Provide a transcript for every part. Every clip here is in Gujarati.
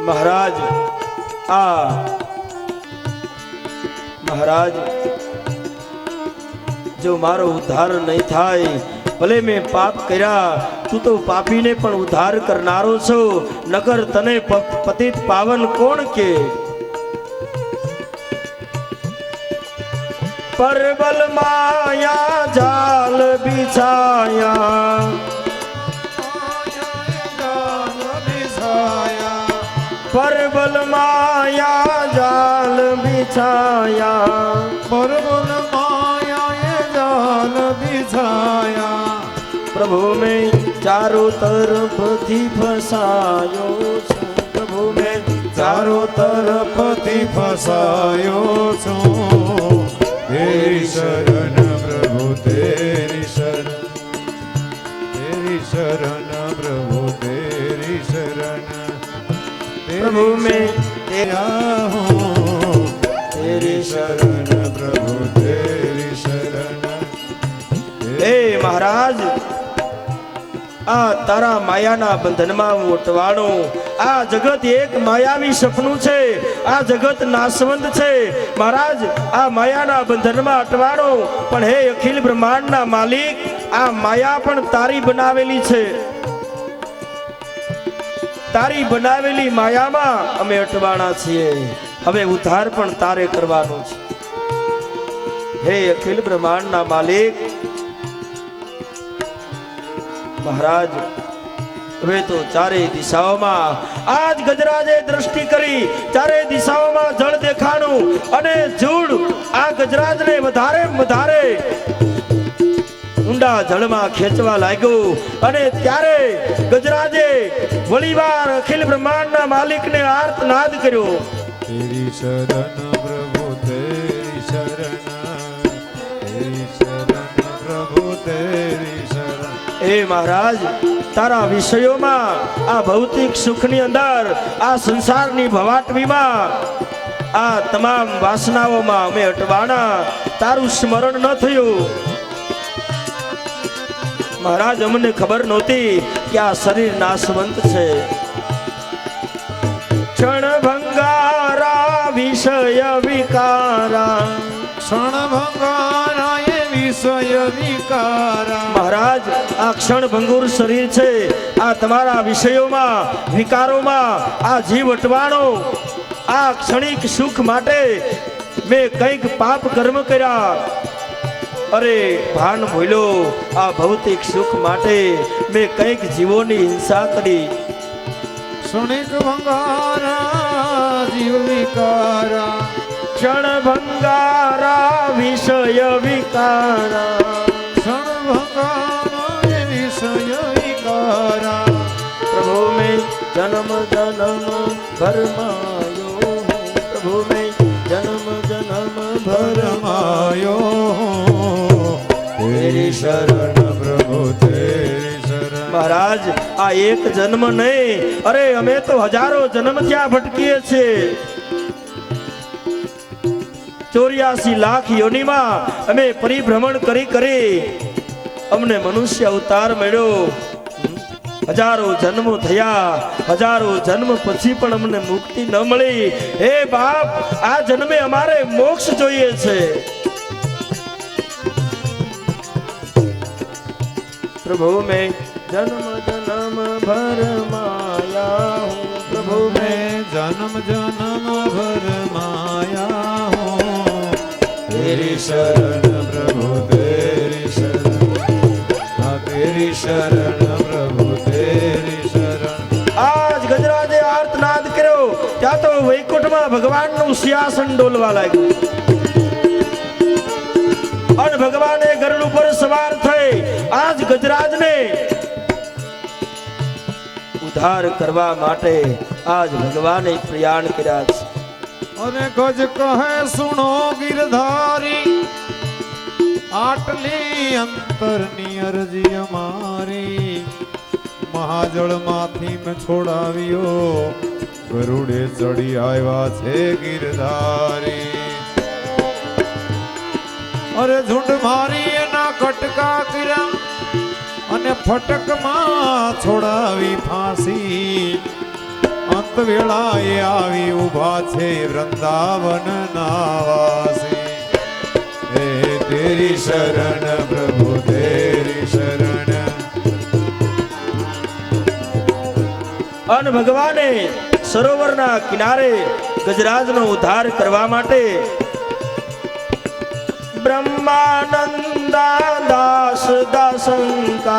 महाराज महाराज जो मारो उद्धार नहीं थाय भले मैं पाप कर्या तू तो पापी ने पण उद्धार करनारो छो नगर तने पतित पावन कोण के परबल माया जाल बिछाया परबल माया जाल बिछाया परबल माया ये जाल बिछाया प्रभु में चारों तरफ थी फसायो प्रभु में चारों तरफ थी फसायो छो तेरी शरण प्रभु तेरी शरण प्रभु तेरी शरण प्रभु में तेरा हूँ तेरी शरण प्रभु तेरी शरण। हे महाराज आ तारा मायाना बंधनमा ओटवाणो आ जगत एक मायावी सपનું છે આ જગત નાશવંત છે महाराज आ માયાના બંધનમાં અટવાણો પણ હે અખિલ બ્રહ્માંડના માલિક આ માયા પણ તારી બનાવેલી છે તારી બનાવેલી માયામાં અમે અટવાણા છીએ હવે ઉદ્ધાર પણ તારે કરવાનો છે હે અખિલ બ્રહ્માંડના માલિક महाराज वे तो चारे दिशाओं में आज गजराजे दृष्टि करी चारे दिशाओं में जल देखाणु अने जूड़ आ गजराज ने वधारे वधारे ऊंडा जल में खेचवा लाग्यो अने त्यारे गजराजे वळीवार अखिल ब्रह्मांड ना मालिक ने आर्तनाद कर्यो तेरी शरण प्रभु तेरी शरण प्रभु तेरी शरण। ए महाराज तारा विषयों में आ भौतिक सुख नी अंदर आ संसार नी भवाटवी में आ तमाम वासनाओं में अमे अटवाणा तारू स्मरण न थयुं महाराज अमने खबर नहोती कि आ शरीर नाशवंत छे क्षण भंगारा विषय विकारा क्षण भंगारा ये विषय विकारा महाराज आ क्षण भंगुर शरीर छे आ तमारा विषयों में विकारों में आ जीव अटवाणो आ क्षणिक सुख माटे मैं कईक पाप कर्म कर्या अरे भान भूलो आ भौतिक सुख माटे मैं कईक जीवोनी हिंसा करी क्षणिक भंगारा जीव विकारा क्षण भंगारा विषय विकारा क्षण भंगारा विषय विकारा प्रभु में जन्म जन्म भरमायो प्रभु में जन्म जन्म भरमायो तेरी शरण प्रभु तेरी शरण। महाराज आ एक जन्म नहीं अरे हमें तो हजारों जन्म क्या भटकीए छे 84 लाख योनि में अमे परिभ्रमण करी करी अमने मनुष्य अवतार मेळ्यो हजारों जन्म थया हजारों जन्म पछी पण अमने मुक्ति न मळी हे बाप आ जन्मे अमारे मोक्ष जोईए छे प्रभु में जन्म जन्म भर माया हूँ प्रभु में जन्म जन्म भर माया हूँ तेरी शरण प्रभु तेरी शरण तेरी शरण प्रभु तेरी शरण। आज गजराजे आर्तनाद कर्यो त्या तो वैकुंठ में भगवान नु सिंहासन डोलवा लाग्યું और भगवान गरुड़ पर सवार थे आज गजराज ने उद्धार करवा माटे आज भगवान प्रयाण कर्या छे अरे गज कहे सुनो गिरधारी आटली अंतरनी अरजी अमारी महाजल माथी में छोड़ावियो गरुड़े चढ़ी आया छे गिरधारी अरे झुंड मारी एना कटका कर्या अने फटक में छोड़ावी फांसी અમૃત વેળાએ આવી ઉભા છે વૃંદાવન નાવાસી હે તેરી શરણ પ્રભુ તેરી શરણ અને ભગવાને સરોવરના કિનારે ગજરાજનો ઉદ્ધાર કરવા માટે બ્રહ્માનંદા દાસ દાસંકા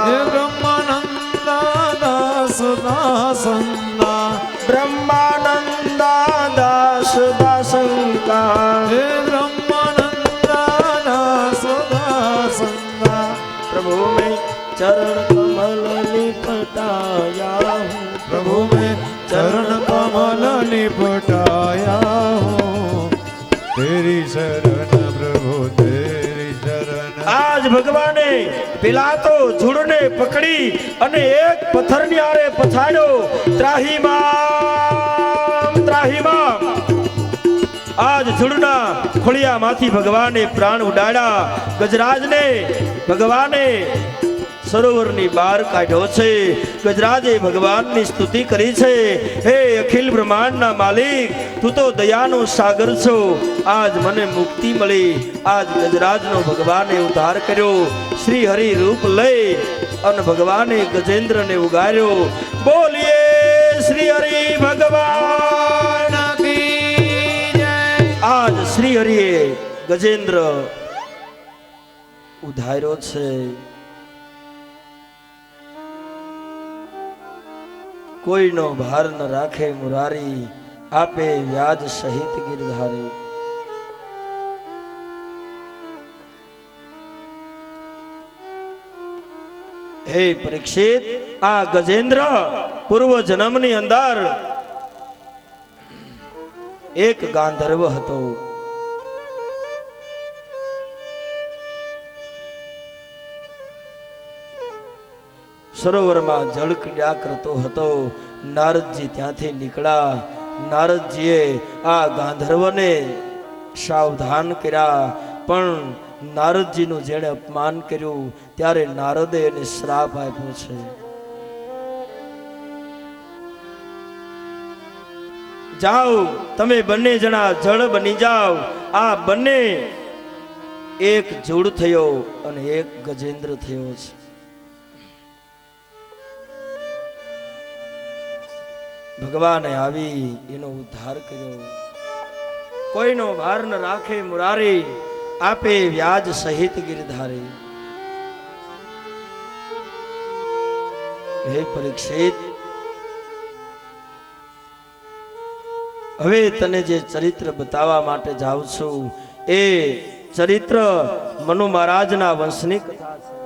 હે બ્રહ્માનંદા દાસ દાસંદા બ્રહ્માનંદા દાસ દાસંકા હે બ્રહ્માનંદા દાસ દાસંદા પ્રભુ મેં ચરણ કમલ લિપટાયા હું प्रभु में चरण कमल लिपटाया हूँ तेरी शरण प्रभु तेरी शरण આજ ભગવાને પેલા તો ઝૂડને પકડી અને એક પથ્થરની આરે પછાડ્યો ત્રાહીમામ ત્રાહીમામ આજ ઝૂડના ખોળિયામાંથી ભગવાને પ્રાણ ઉડાડ્યા ગજરાજને ભગવાને સરોવરની બહાર કાઢ્યો છે ગજરાજે ભગવાનની સ્તુતિ કરી છે હે અખિલ બ્રહ્માંડના માલિક તું તો દયાનો સાગર છો આજ મને મુક્તિ મળી આજ ગજરાજનો ભગવાને ઉદ્ધાર કર્યો શ્રી હરિ રૂપ લઈ અને ભગવાને ગજેન્દ્રને ઉગાર્યો બોલીએ શ્રી હરિ ભગવાન की जय આજ શ્રી હરિએ ગજેન્દ્ર ઉધાર્યો છે કોઈનો ભાર ન રાખે મુરારી આપે વ્યાજ સહિત ગિરધારી હે પરીક્ષિત આ ગજેન્દ્ર પૂર્વ જન્મની અંદર એક ગાંધર્વ હતો સરોવરમાં જળ ક્રીડા કરતો હતો નારદજી ત્યાંથી નીકળ્યા નારદજીએ આ ગાંધર્વને સાવધાન કર્યા પણ નારદજીનું જેણે અપમાન કર્યું ત્યારે નારદે એને શ્રાપ આપ્યો છે જાઓ તમે બંને જણા જળ બની જાઓ આ બંને એક જોડ થયો અને એક ગજેન્દ્ર થયો છે ભગવાને આવી એનો ઉદ્ધાર કર્યો કોઈનો ભાર ન રાખે મુરારી આપે વ્યાજ સહિત ગિરધારી હે પરીક્ષિત હવે તને જે ચરિત્ર બતાવવા માટે જાઉં છું એ ચરિત્ર મનુ મહારાજના વંશની કથા છે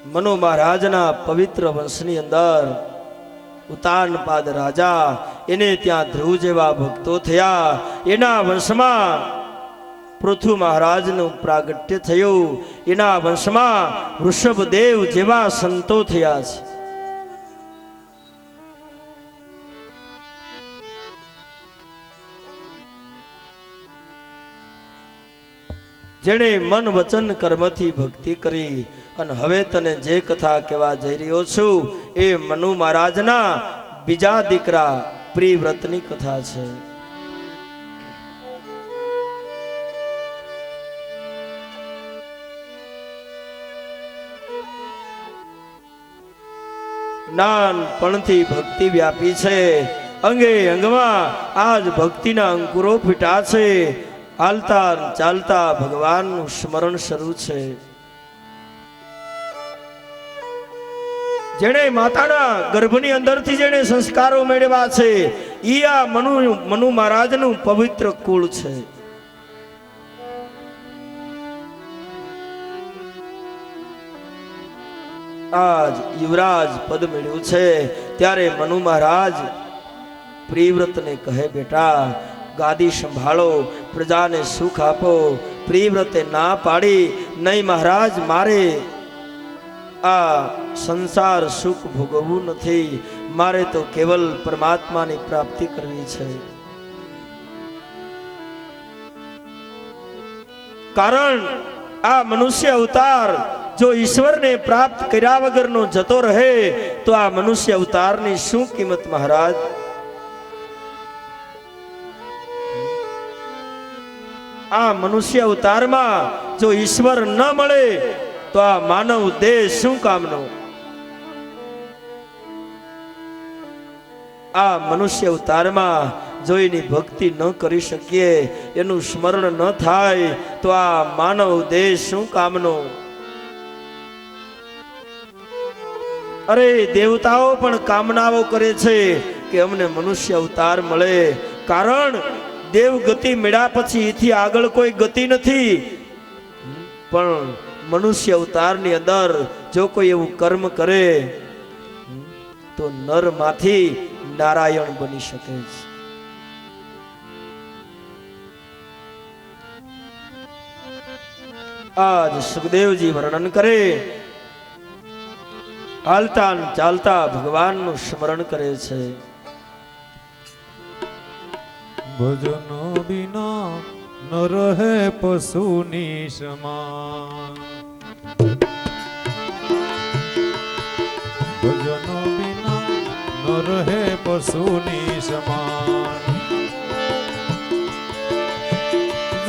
મનુ મહારાજના પવિત્ર વંશની અંદર ઉતાનપાદ રાજા એને ત્યાં ધ્રુવ જેવા ભક્તો થયા એના વંશમાં પૃથુ મહારાજનું પ્રાગટ્ય થયું એના વંશમાં વૃષભદેવ જેવા સંતો થયા છે જેણે મન વચન કર્મથી ભક્તિ કરી અને હવે તને જે કથા કહેવા જઈ રહ્યો છું એ મનુ મહારાજના બીજા દીકરા પ્રિવ્રતની કથા છે નાનપણથી ભક્તિ વ્યાપી છે અંગે અંગમાં આજ ભક્તિના અંકુરો ફીટા છે હાલતા ચાલતા ભગવાનનું સ્મરણ શરૂ છે જેણે માતાના ગર્ભની અંદરથી જેણે સંસ્કારો મેળવ્યા છે ઈ આ મનુ મહારાજનું પવિત્ર કુળ છે આજ યુવરાજ પદ મેળવ્યું છે ત્યારે મનુ મહારાજ પ્રિવ્રતને કહે બેટા ગાદી સંભાળો પ્રજાને સુખ આપો પ્રિવ્રતે ના પાડી નહીં મહારાજ મારે આ સંસાર સુખ ભોગવવું નથી મારે તો કેવલ પરમાત્માની પ્રાપ્તિ કરવી છે કારણ આ મનુષ્ય અવતાર જો ઈશ્વરને પ્રાપ્ત કર્યા વગરનો જતો રહે તો આ મનુષ્ય અવતારની શું કિંમત મહારાજ? આ મનુષ્ય અવતારમાં જો ઈશ્વર ન મળે તો આ માનવ દેહ શું કામનો? આ મનુષ્ય અવતારમાં જો એની ભક્તિ ન કરી શકીએ, એનું સ્મરણ ન થાય તો આ માનવ દેહ શું કામનો? અરે દેવતાઓ પણ કામનાઓ કરે છે કે અમને મનુષ્ય અવતાર મળે, કારણ દેવ ગતિ મળ્યા પછી એથી આગળ કોઈ ગતિ નથી. પણ મનુષ્ય અવતારની અંદર જો કોઈ એવું કર્મ કરે તો નરમાંથી નારાયણ બની શકે છે. આજ સુખદેવજી વર્ણન કરે, હાલતા ચાલતા ભગવાનનું સ્મરણ કરે છે. ભજનો બિના ન રહે પશુની સમાન, ભજનો બિના ન રહે પશુની સમાન.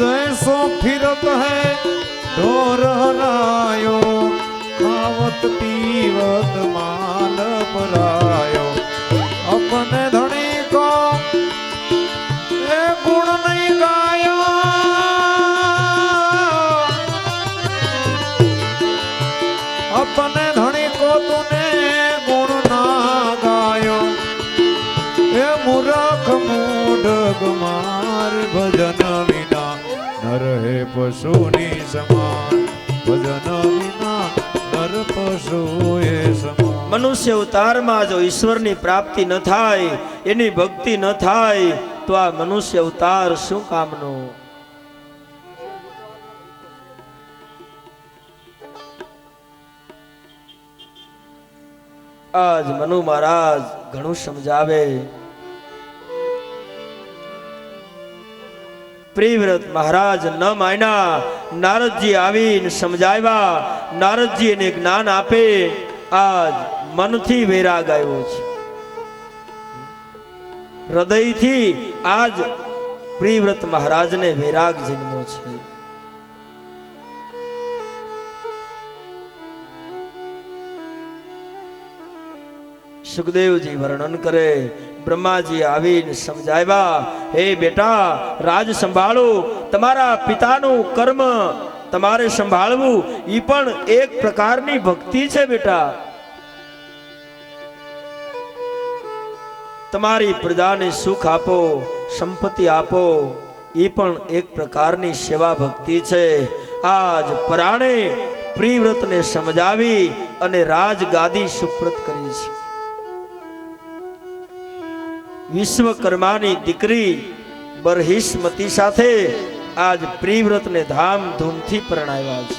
जैसो फिरत है ढोर हरायो, खावत पीवत माल परायो. अपने धनी को ए गुण नहीं गाया, अपने धनी को तूने गुण ना गायो. ए मूर्ख मूढ़ मार भजन विना न રહે પશુની સમાન, ભજન વિના નર પશુ એ સમાન. મનુષ્ય અવતારમાં જો ઈશ્વરની પ્રાપ્તિ ન થાય, એની ભક્તિ ન થાય તો આ મનુષ્ય અવતાર શું કામનો? આજ મનુ મહારાજ ઘણું સમજાવે. પ્રિવ્રત મહારાજ ન માન્યા, નારદજી આવીને સમજાવ્યા, નારદજી એને જ્ઞાન આપે. આજ મનથી વૈરાગ આવ્યો છે, હૃદયથી આજ પ્રિવ્રત મહારાજને વૈરાગ જન્મ્યો છે. સુખદેવજી વર્ણન કરે, બ્રહ્માજી આવીને સમજાવ્યા, હે બેટા રાજ સંભાળો, તમારા પિતાનું કર્મ તમારે સંભાળવું એ પણ એક પ્રકારની ભક્તિ છે. બેટા તમારી પ્રજાને સુખ આપો, સંપત્તિ આપો, એ પણ એક પ્રકારની સેવા ભક્તિ છે. આજ પરાણે પ્રિવ્રતને સમજાવી અને રાજગાદી સુપ્રત કરી છે. વિશ્વકર્માની દીકરી બરહિષ્મતી સાથે આજ પ્રિવ્રતને ધામધૂમથી પરણાવ્યા છે.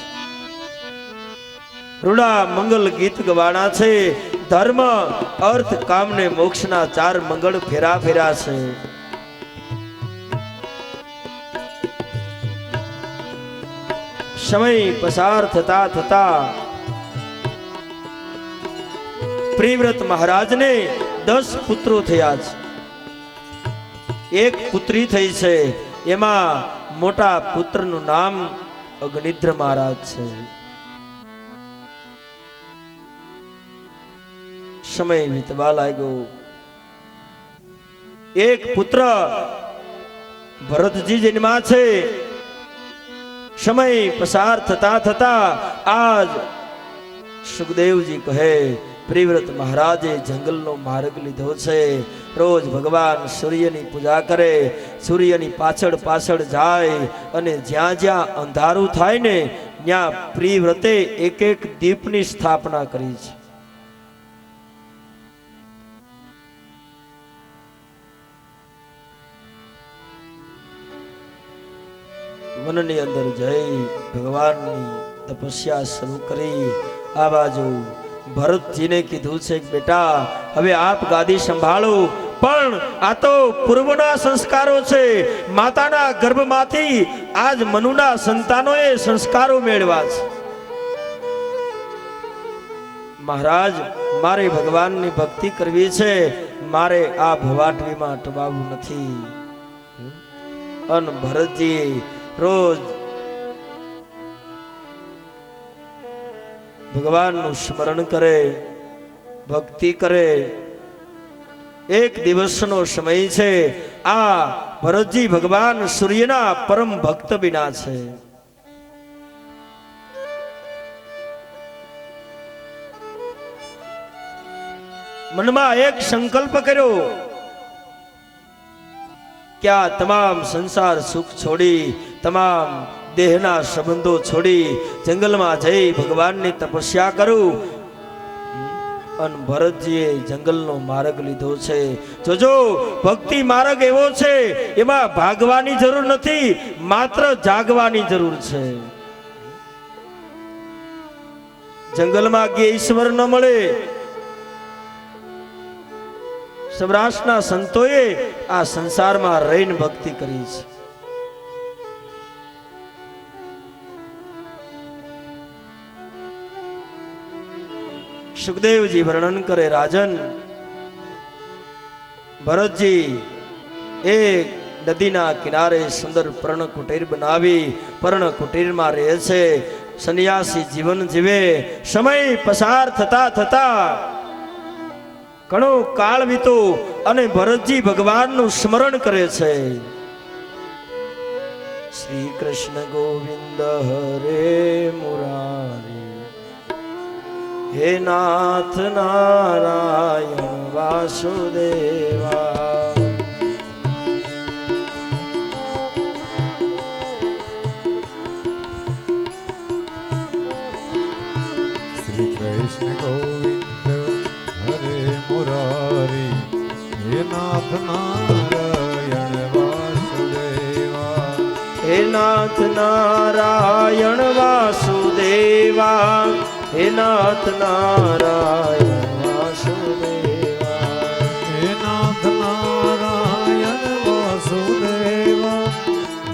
રૂડા મંગલ ગીત ગવાણા છે. ધર્મ અર્થ કામ ને મોક્ષના 4 મંગળ ફેરા ફેરા છે. સમય પસાર થતા થતા પ્રિવ્રત મહારાજને 10 પુત્રો થયા છે. એક પુત્રી થઈ છે, એમાં મોટા પુત્રનું નામ અગ્નિદ્ર મહારાજ છે. સમય વીતવા લાગ્યો. એક પુત્ર ભરતજી જન્મા છે. સમય પસાર થતા થતા આજ સુખદેવજી કહે, પ્રિવ્રત મહારાજે જંગલનો માર્ગ લીધો છે. રોજ ભગવાન સૂર્યની પૂજા કરે, સૂર્યની પાછળ પાછળ જાય અને જ્યાં જ્યાં અંધારું થાય ને ત્યાં પ્રિવ્રતે એક એક દીપની સ્થાપના કરી છે. વનની અંદર જઈ ભગવાનની તપસ્યા શરૂ કરી. આ બાજુ ભરતજીને કીધું છે કે બેટા હવે આપ ગાદી સંભાળો, પણ આ તો પૂર્વના સંસ્કારો છે. માતાના ગર્ભમાંથી આજ મનુના સંતાનોએ સંસ્કારો મેળવ્યા છે. મહારાજ મારે ભગવાનની ભક્તિ કરવી છે, મારે આ ભવાટવીમાં અટવાવું નથી. અન ભરતજી રોજ ભગવાનનું સ્મરણ કરે, ભક્તિ કરે. એક દિવસનો સમય છે. આ ભરતજી ભગવાન સૂર્યના પરમ ભક્ત બિના છે. મનમાં એક સંકલ્પ કર્યો કે આ તમામ સંસાર સુખ છોડી, તમામ દેહના સંબંધો છોડી જંગલમાં જઈ ભગવાનની તપસ્યા કરું. અને ભરતજીએ જંગલનો માર્ગ લીધો છે. જોજો, ભક્તિ માર્ગ એવો છે, એમાં ભાગવાની જરૂર નથી, માત્ર જાગવાની જરૂર છે. જંગલમાં કે ઈશ્વર ન મળે. સૌરાષ્ટ્રના સંતોએ આ સંસારમાં રહીને ભક્તિ કરી છે. સુખદેવજી વર્ણન કરે, રાજન ભરતજી એક નદીના કિનારે સુંદર પર્ણ કુટીર બનાવી પર્ણ કુટીરમાં રહે છે. સંન્યાસી જીવન જીવે. સમય પસાર થતા થતા ઘણો કાળ વીતો અને ભરતજી ભગવાનનું સ્મરણ કરે છે. શ્રી કૃષ્ણ ગોવિંદ હરે મુરારી, હે નાથ નારાયણ વાસુદેવા. શ્રી કૃષ્ણ ગોવિંદ હરે મુરારી, હે નાથ નારાયણ વાસુદેવા. હે નાથ નારાયણ વાસુદેવા, હે નાથ નારાયણ વાસુદેવા. હે નાથ નારાયણ વાસુદેવા,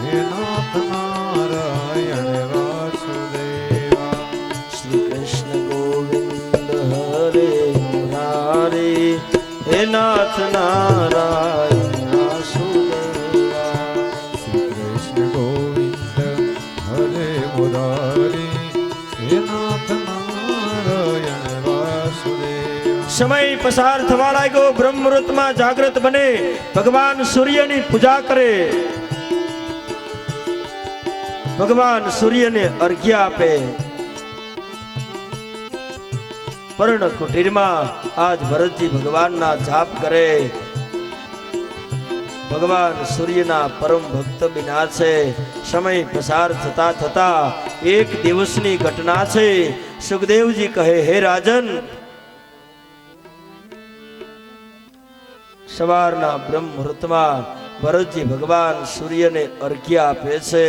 હે નાથ નારાયણ વાસુદેવા. શ્રી કૃષ્ણ ગોવિંદ હરે મુરારી, હે નાથ નારાયણ વાસુદેવા. શ્રી કૃષ્ણ ગોવિંદ હરે મુરારી, હે નાથ નારાયણ વાસુદેવા. સમય પસાર થવા લાગ્યો. બ્રહ્મ મુહૂર્તમાં જાગૃત બને, ભગવાન સૂર્યની પૂજા કરે, ભગવાન સૂર્યને અર્ઘ્ય આપે. પર્ણ કુટીરમાં આજ ભરતજી ભગવાનના જાપ કરે. ભગવાન સૂર્યના પરમ ભક્ત બિના છે. સમય પસાર થતા થતા એક દિવસની ઘટના છે. સુખદેવજી કહે, હે રાજન, સવારના બ્રહ્મ મુહૂર્તમાં ભરતજી ભગવાન સૂર્યને અર્ઘ્ય આપે છે.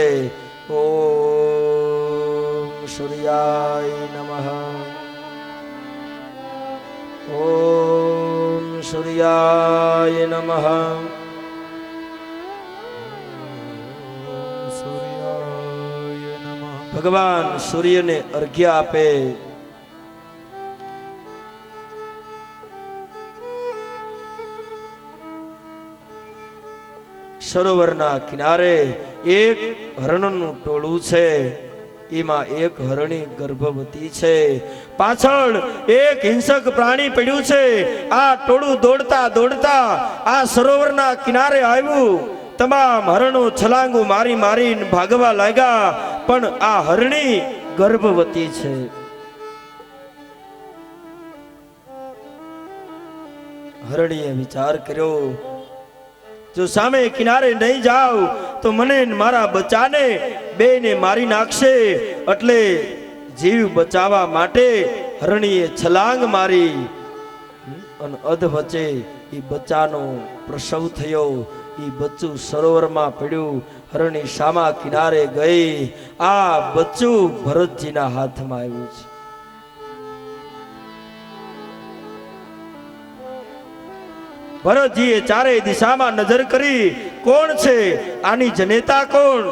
ઓમ સૂર્યાય નમઃ, ઓમ સૂર્યાય નમઃ. સૂર્યાય નમઃ. ભગવાન સૂર્યને અર્ઘ્ય આપે. સરોવરના કિનારે એક હરણનું ટોળું છે. એમાં એક હરણી ગર્ભવતી છે. પાછળ એક હિંસક પ્રાણી પડ્યું છે. આ ટોળું દોડતા દોડતા આ સરોવરના કિનારે આવ્યું. તમામ હરણો છલાંગો મારી મારીને ભાગવા લાગ્યા, પણ આ હરણી ગર્ભવતી છે. હરણીએ વિચાર કર્યો, જો સામે કિનારે નહીં જાવ તો મને મારા બચ્ચાને બેને મારી નાખશે. એટલે જીવ બચાવવા માટે હરણીએ છલાંગ મારી અને અધ વચ્ચે એ બચ્ચાનો પ્રસવ થયો. એ બચ્ચું સરોવરમાં પડ્યું. હરણી સામા કિનારે ગઈ. આ બચ્ચું ભરતજીના હાથમાં આવ્યું છે. ભરતજીએ ચારેય દિશામાં નજર કરી, કોણ છે આની જનેતા કોણ?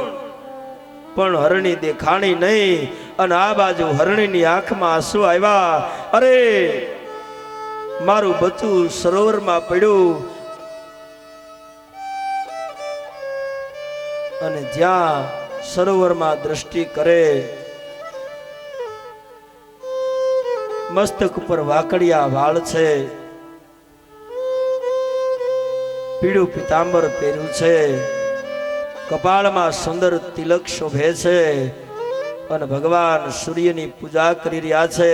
પણ હરણી દેખાણી નહીં. અને આ બાજુ હરણીની આંખમાં આંસુ આવ્યા. અરે મારું બચ્ચું સરોવરમાં પડ્યું અને જ્યાં સરોવરમાં દ્રષ્ટિ કરે મસ્તક ઉપર વાકડિયા વાળ છે, પીળું પિતાંબર પહેર્યું છે, કપાળમાં સુંદર તિલક શોભે છે અને ભગવાન સૂર્યની પૂજા કરી રહ્યા છે.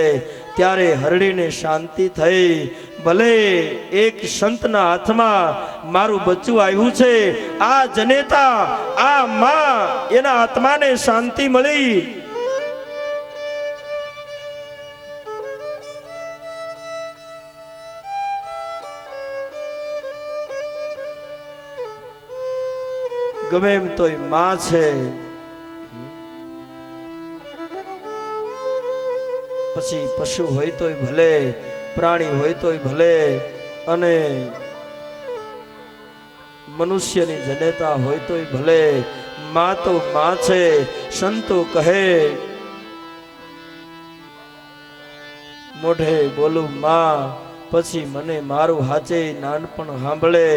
ત્યારે હરડીને શાંતિ થઈ. ભલે એક સંતના હાથમાં મારું બચ્ચું આવ્યું છે, આ જનેતા આ માં એના આત્માને શાંતિ મળી. ગમે એમ તોય માં છે. પછી પશુ હોય તોય ભલે, પ્રાણી હોય તોય ભલે, અને મનુષ્યની જનેતા હોય તોય ભલે, માં તો માં છે. સંતો કહે મોઢે બોલું માં, પછી મને મારું હાચે નાનપણ સાંભળે.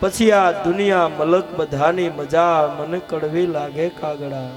પછી આ દુનિયા મલક બધાની મજા મને કડવી લાગે કાગડા.